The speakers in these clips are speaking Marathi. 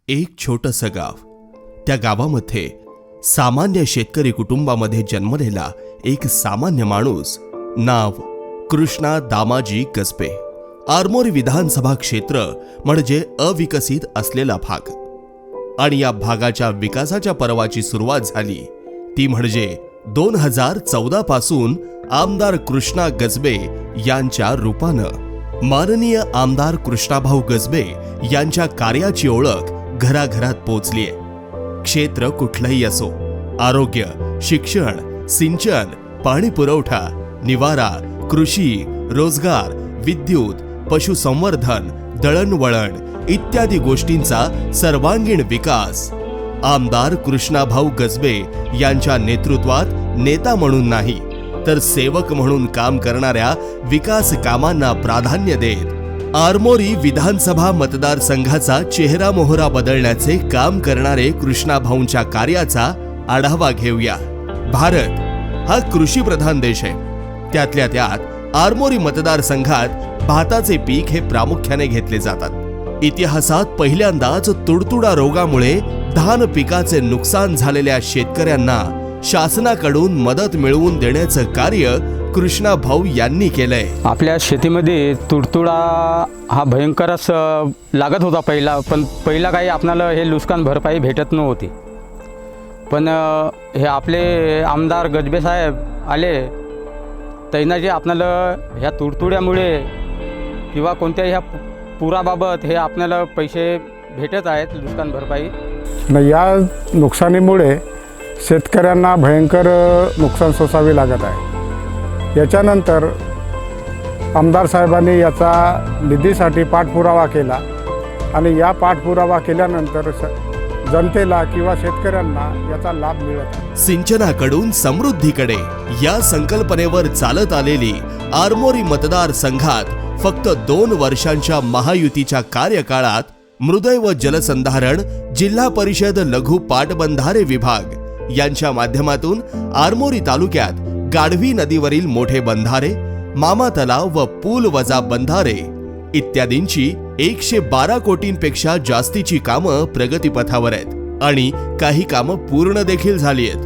एक छोटंसं गाव. त्या गावामध्ये सामान्य शेतकरी कुटुंबामध्ये जन्मलेला एक सामान्य माणूस, नाव कृष्णा दामाजी गजबे. आरमोरी विधानसभा क्षेत्र म्हणजे अविकसित असलेला भाग, आणि या भागाच्या विकासाच्या पर्वाची सुरुवात झाली ती म्हणजे 2014 पासून आमदार कृष्णा गजबे यांच्या रूपानं. माननीय आमदार कृष्णाभाऊ गजबे यांच्या कार्याची ओळख घराघरात पोचलीय. क्षेत्र कुठलंही असो, आरोग्य, शिक्षण, सिंचन, पाणी पुरवठा, निवारा, कृषी, रोजगार, विद्युत, पशुसंवर्धन, दळणवळण इत्यादी गोष्टींचा सर्वांगीण विकास आमदार कृष्णाभाऊ गजबे यांच्या नेतृत्वात नेता म्हणून नाही तर सेवक म्हणून काम करणाऱ्या विकास कामांना प्राधान्य देत आरमोरी विधानसभा मतदारसंघाचा चेहरा मोहरा बदलण्याचे काम करणारे कृष्णाभाऊंच्या कार्याचा आढावा घेऊया. भारत हा कृषीप्रधान देश आहे. त्यातल्या त्यात आरमोरी मतदारसंघात भाताचे पीक हे प्रामुख्याने घेतले जातात. इतिहासात पहिल्यांदाच तुडतुडा रोगामुळे धान पिकाचे नुकसान झालेल्या शेतकऱ्यांना शासनाकडून मदत मिळवून देण्याचं कार्य कृष्णाभाऊ यांनी केलंय. आपल्या शेतीमध्ये तुडतुडा हा भयंकरच लागत होता पण पहिला काही आपल्याला हे नुकसान भरपाई भेटत नव्हती. पण हे आपले आमदार गजबे साहेब आले त्यांना जे आपल्याला ह्या तुडतुड्यामुळे किंवा कोणत्या ह्या पुराबाबत हे आपल्याला पैसे भेटत आहेत नुकसान भरपाई. या नुकसानीमुळे शेतकऱ्यांना भयंकर नुकसान सोसावे लागत आहे. याच्यानंतर आमदार साहेबांनी याचा निधीसाठी पाठपुरावा केला आणि या पाठपुरावा केल्यानंतर जनतेला किंवा शेतकऱ्यांना याचा लाभ मिळत आहे. सिंचनाकडून समृद्धीकडे या संकल्पनेवर चालत आलेली आरमोरी मतदारसंघात फक्त 2 वर्षांच्या महायुतीच्या कार्यकाळात मृदय व जलसंधारण, जिल्हा परिषद लघु पाटबंधारे विभाग यांच्या माध्यमातून आरमोरी तालुक्यात गाढवी नदीवरील मोठे बंधारे, मामा तलाव व पूल वजा बंधारे इत्यादींची 112 कोटींपेक्षा जास्तीची कामं प्रगतीपथावर आहेत आणि काही कामं पूर्ण देखील झाली आहेत.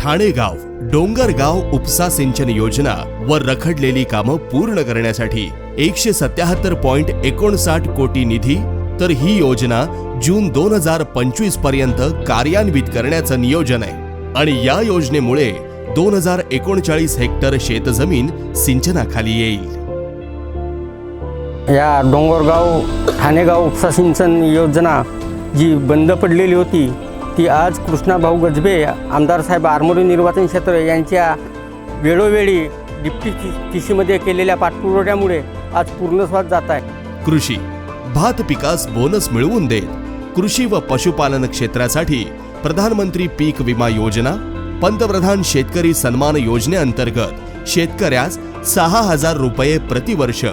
ठाणेगाव, डोंगरगाव उपसा सिंचन योजना व रखडलेली कामं पूर्ण करण्यासाठी 177.59 कोटी निधी, तर ही योजना जून 2025 पर्यंत कार्यान्वित करण्याचं नियोजन आहे. आणि या योजनेमुळे 2039 हेक्टर शेतजमीन सिंचनाखाली येईल. या डोंगरगाव ठाणेगाव उपसा सिंचन योजना जी बंद पडलेली होती ती आज कृष्णाभाऊ गजबे आमदार साहेब आरमोरी निर्वाचन क्षेत्र यांच्या वेळोवेळी डिप्टी टीसीमध्ये केलेल्या पाठपुराव्यामुळे आज पूर्णत्वास जात आहे. कृषी भात पिकास बोनस मिळवून देत कृषी व पशुपालन क्षेत्रासाठी प्रधानमंत्री पीक विमा योजना, पंतप्रधान शेतकरी सन्मान योजनेअंतर्गत शेतकऱ्यास 6,000 रुपये प्रतिवर्ष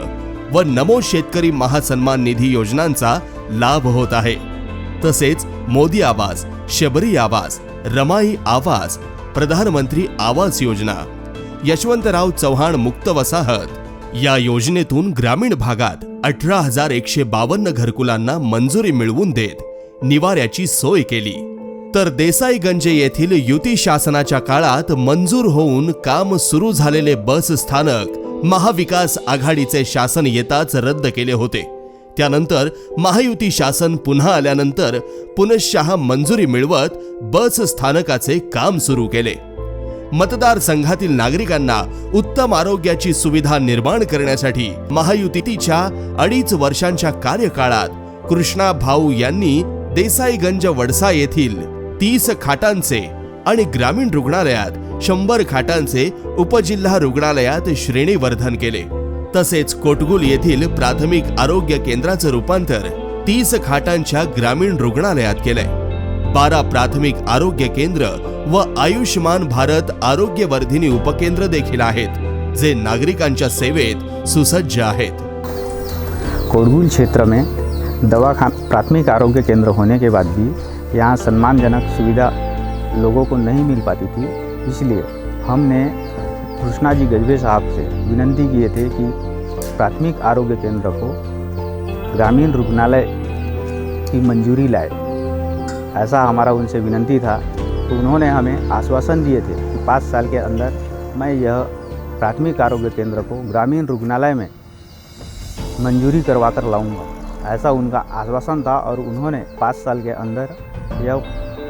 व नमो शेतकरी महासन्मान निधी योजनांचा लाभ होत आहे. तसेच मोदी आवास, शबरी आवास, रमाई आवास, प्रधानमंत्री आवास योजना, यशवंतराव चव्हाण मुक्त वसाहत या योजनेतून ग्रामीण भागात 18,152 घरकुलांना मंजुरी मिळवून देत निवाऱ्याची सोय केली. तर देसाईगंज येथील युती शासनाच्या काळात मंजूर होऊन काम सुरू झालेले बस स्थानक महाविकास आघाडीचे शासन येताच रद्द केले होते. त्यानंतर महायुती शासन पुन्हा आल्यानंतर पुनश्च मंजुरी मिळवत बस स्थानकाचे काम सुरू केले. मतदारसंघातील नागरिकांना उत्तम आरोग्याची सुविधा निर्माण करण्यासाठी महायुतीच्या 2.5 वर्षांच्या कार्यकाळात कृष्णाभाऊ यांनी देसाईगंज वडसा येथील 30 खाटांचे आणि ग्रामीण रुग्णालयात 100 खाटांचे उपजिल्हा रुग्णालयात श्रेणीवर्धन केले. तसेच कोटगुल येथील प्राथमिक आरोग्य केंद्राचं रूपांतर 30 खाटांच्या ग्रामीण रुग्णालयात केलंय. 12 प्राथमिक आरोग्य केंद्र व आयुष्मान भारत आरोग्यवर्धिनी उपकेंद्र देखील आहेत जे नागरिकांच्या सेवेत सुसज्ज आहेत. कोटगुल क्षेत्र में प्राथमिक आरोग्य केंद्र होने के बाद भी यहाँ सम्मानजनक सुविधा लोगों को नहीं मिल पाती थी. इसलिए हमने कृष्णा जी गजबे साहब से विनती किए थे कि प्राथमिक आरोग्य केंद्र को ग्रामीण रुग्णालय की मंजूरी लाए. ऐसा हमारा उनसे विनती था। तो उन्होंने हमें आश्वासन दिए थे कि 5 साल के अंदर मैं यह प्राथमिक आरोग्य केंद्र को ग्रामीण रुग्णालय में मंजूरी करवा कर लाऊंगा। ऐसा उनका आश्वासन था और उन्होंने 5 साल के अंदर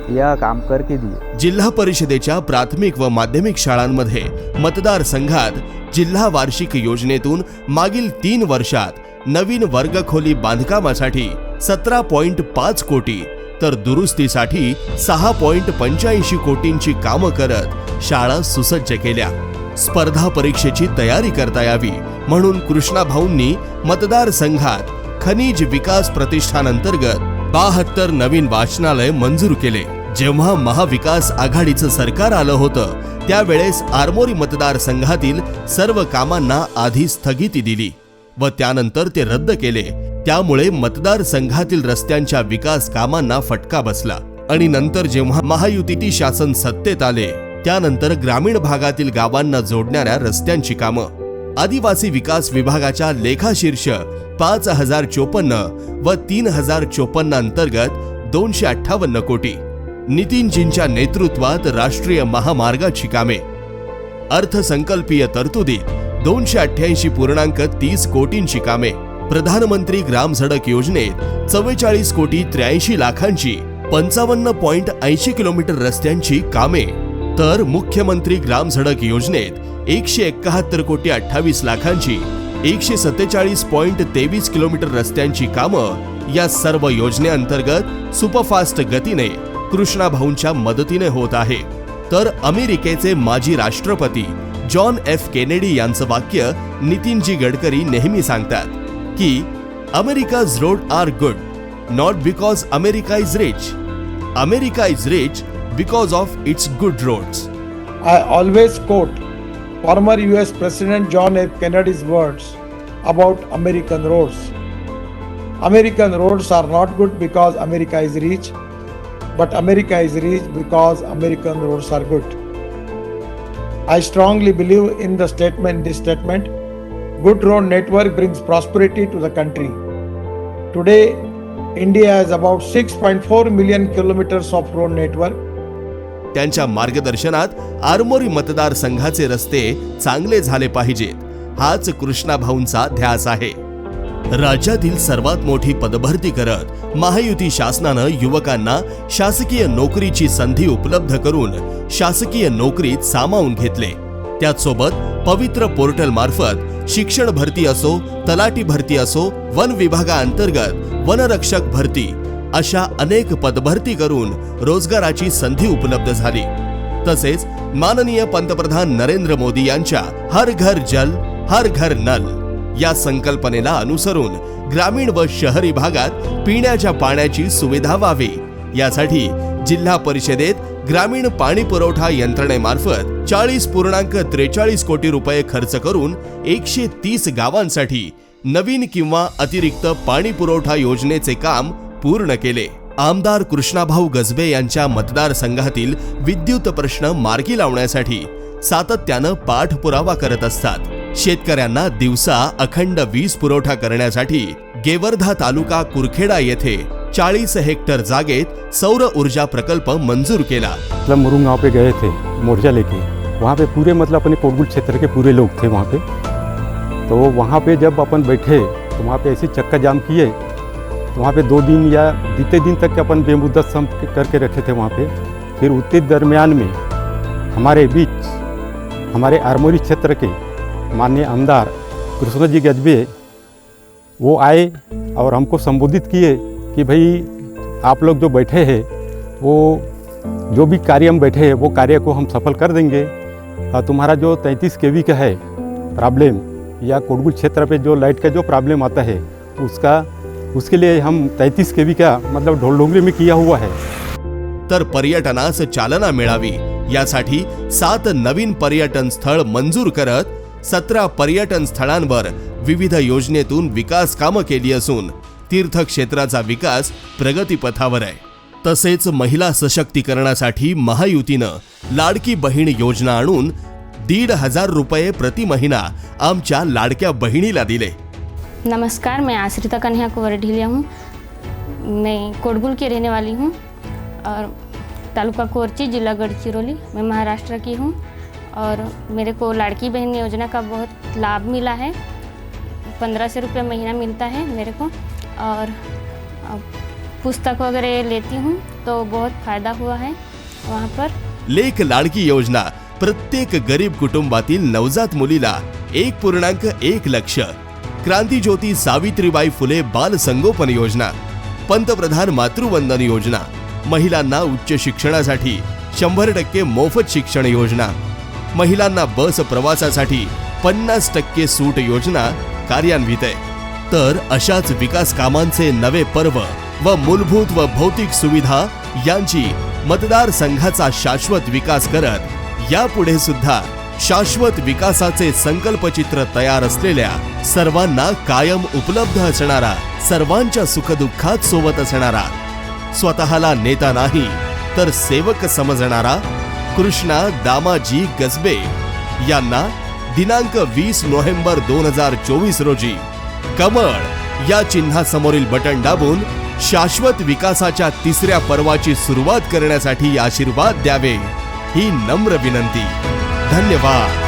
यह काम करके दिए। जिल्हा परिषदेच्या प्राथमिक व माध्यमिक शाळांमध्ये मतदारसंघात जिल्हा वार्षिक योजनेतून मागील 3 वर्षात नवीन वर्गखोली बांधकामासाठी 17.5 कोटी तर दुरुस्तीसाठी 6.85 कोटींची कामं करत शाळा सुसज्ज केल्या। स्पर्धा परीक्षेची तयारी करता यावी म्हणून कृष्णाभाऊंनी मतदारसंघात खनिज विकास प्रतिष्ठान अंतर्गत 72 नवीन वाचनालय मंजूर केले। जेव्हा महाविकास आघाडीचं सरकार आलं होतं त्यावेळेस आरमोरी मतदारसंघातील सर्व कामांना आधी स्थगिती दिली व त्यानंतर ते रद्द केले। त्यामुळे मतदारसंघातील रस्त्यांच्या विकास कामांना फटका बसला आणि नंतर जेव्हा महायुतीचे शासन सत्तेत आले त्यानंतर ग्रामीण भागातील गावांना जोडणाऱ्या रस्त्यांची कामं आदिवासी विकास विभागाच्या लेखाशीर्ष 5054 व 3054 अंतर्गत 258 कोटी, नितीनजींच्या नेतृत्वात राष्ट्रीय महामार्गाची कामे, अर्थसंकल्पीय तरतुदीत 288.30 कोटींची कामे, प्रधानमंत्री ग्राम सडक योजनेत 44 कोटी 83 लाखांची 55.80 किलोमीटर रस्त्यांची कामे, तर मुख्यमंत्री ग्राम सडक योजनेत 171 कोटी 28 लाखांची 147.23 किलोमीटर रस्त्यांची कामं या सर्व योजनेअंतर्गत सुपरफास्ट गतीने कृष्णाभाऊंच्या मदतीने होत आहे। तर अमेरिकेचे माजी राष्ट्रपती जॉन एफ केनेडी यांचं वाक्य नितीनजी गडकरी नेहमी सांगतात की America's road are good not because America is rich, America is rich because of its good roads. I always quote former US President John F. Kennedy's words about American roads. American roads are not good because America is rich, but America is rich because American roads are good. I strongly believe in this statement. Good road network brings prosperity to the country. Today, India has about 6.4 million kilometers of road network. त्यांच्या मार्गदर्शनात आरमोरी मतदारसंघाचे रस्ते चांगले झाले पाहिजेत, हाच कृष्णाभाऊंचा ध्यास आहे। राज्यातील सर्वात मोठी पदभरती करत महायुती शासनानं युवकांना शासकीय नोकरीची संधी उपलब्ध करून शासकीय नोकरीत सामावून घेतले। त्याचसोबत पवित्र पोर्टल मार्फत शिक्षण भरती असो, तलाठी भरती असो, वन विभागाअंतर्गत वनरक्षक भरती अशा अनेक पदभरती करून रोजगाराची संधी उपलब्ध झाली। तसेच माननीय पंतप्रधान नरेंद्र मोदी यांच्या हर घर जल हर घर नल या संकल्पनेला अनुसरून ग्रामीण व शहरी भागात पिण्याच्या पाण्याची सुविधा व्हावी यासाठी जिल्हा परिषदेत ग्रामीण पाणी पुरवठा यंत्रणेमार्फत 40.43 कोटी रुपये खर्च करून 130 गावांसाठी नवीन किंवा अतिरिक्त पाणी पुरवठा योजनेचे काम पूर्ण केले। आमदार कृष्णाभाऊ गजबे यांच्या मतदारसंघातील विद्युत प्रश्न मार्गी लावण्यासाठी सातत्यानं पाठपुरावा करत असतात। शेतकऱ्यांना दिवसा अखंड वीज पुरवठा करण्यासाठी गेवर्धा तालुका कुरखेडा येथे 40 हेक्टर जागेत सौर ऊर्जा प्रकल्प मंजूर केला। मतलब मुरुंग गाँव पे गए थे मोर्चा लेके, वहाँ पे पूरे मतलब अपने कोटगुल क्षेत्र के पूरे लोग थे वहाँ पे। तो वहाँ पे जब अपन बैठे तो वहाँ पे ऐसे चक्का जाम किए, तो वहाँ पे 2 दिन या बीते दिन तक अपन बेमुद्दत सम करके रखे थे वहाँ पे। फिर उतने दरमियान में हमारे बीच हमारे आरमोरी क्षेत्र के माननीय आमदार कृष्ण जी गजबे वो आए और हमको संबोधित किए कि भाई आप लोग जो बैठे हैं वो जो भी कार्य हम बैठे हैं वो कार्य को हम सफल कर देंगे। और तुम्हारा जो 33 kV का है प्रॉब्लम या कोटगुल क्षेत्र पे जो लाइट का जो प्रॉब्लम आता है उसके लिए हम 33 kV का मतलब ढोलडोंगरी में किया हुआ है। तर पर्यटनास चालना मिळावी यासाठी 7 नवीन पर्यटन स्थळ मंजूर करत 17 पर्यटन स्थळांवर विविध योजनेतून विकास कामं केली असून तीर्थक्षेत्राचा विकास प्रगतीपथावर आहे। तसेच महिला सशक्तीकरणासाठी महायुतीनं लाडकी बहीण योजना आणून 1,500 रुपये प्रति महिना आमच्या लाडक्या बहिणीला दिले। नमस्कार, मैं आश्रिता कन्हैया कुंवर ढीलिया हूँ। मैं कोटगुल की रहने वाली हूँ और तालुका कोरची, जिला गढ़चिरौली। मैं महाराष्ट्र की हूँ और मेरे को लाड़की बहन योजना का बहुत लाभ मिला है। 1500 रुपये महीना मिलता है मेरे को और पुस्तक वगैरह लेती हूँ तो बहुत फ़ायदा हुआ है वहाँ पर। लेक लाडकी योजना प्रत्येक गरीब कुटुंबातील नवजात मुलीला 1.1 लक्ष, क्रांतिज्योती सावित्रीबाई फुले बाल संगोपन योजना, पंतप्रधान मातृवंदन योजना, महिलांना उच्च शिक्षणासाठी 100% मोफत शिक्षण योजना, महिलांना बस प्रवासासाठी 50% सूट योजना कार्यान्वित आहे। तर अशाच विकास कामांचे नवे पर्व व मूलभूत व भौतिक सुविधा यांची मतदारसंघाचा शाश्वत विकास करत यापुढे सुद्धा शाश्वत विकासाचे संकल्पचित्र तयार असलेल्या, सर्वांना कायम उपलब्ध असणारा, सर्वांच्या सुखदुःखात सोबत असणारा, स्वतःला नेता नाही तर सेवक समजणारा कृष्णा दामाजी गजबे यांना दिनांक 20 नोव्हेंबर 2024 रोजी कमळ या चिन्हासमोरील बटन दाबून शाश्वत विकासाच्या तिसऱ्या पर्वाची सुरुवात करण्यासाठी आशीर्वाद द्यावे ही नम्र विनंती। धन्यवाद।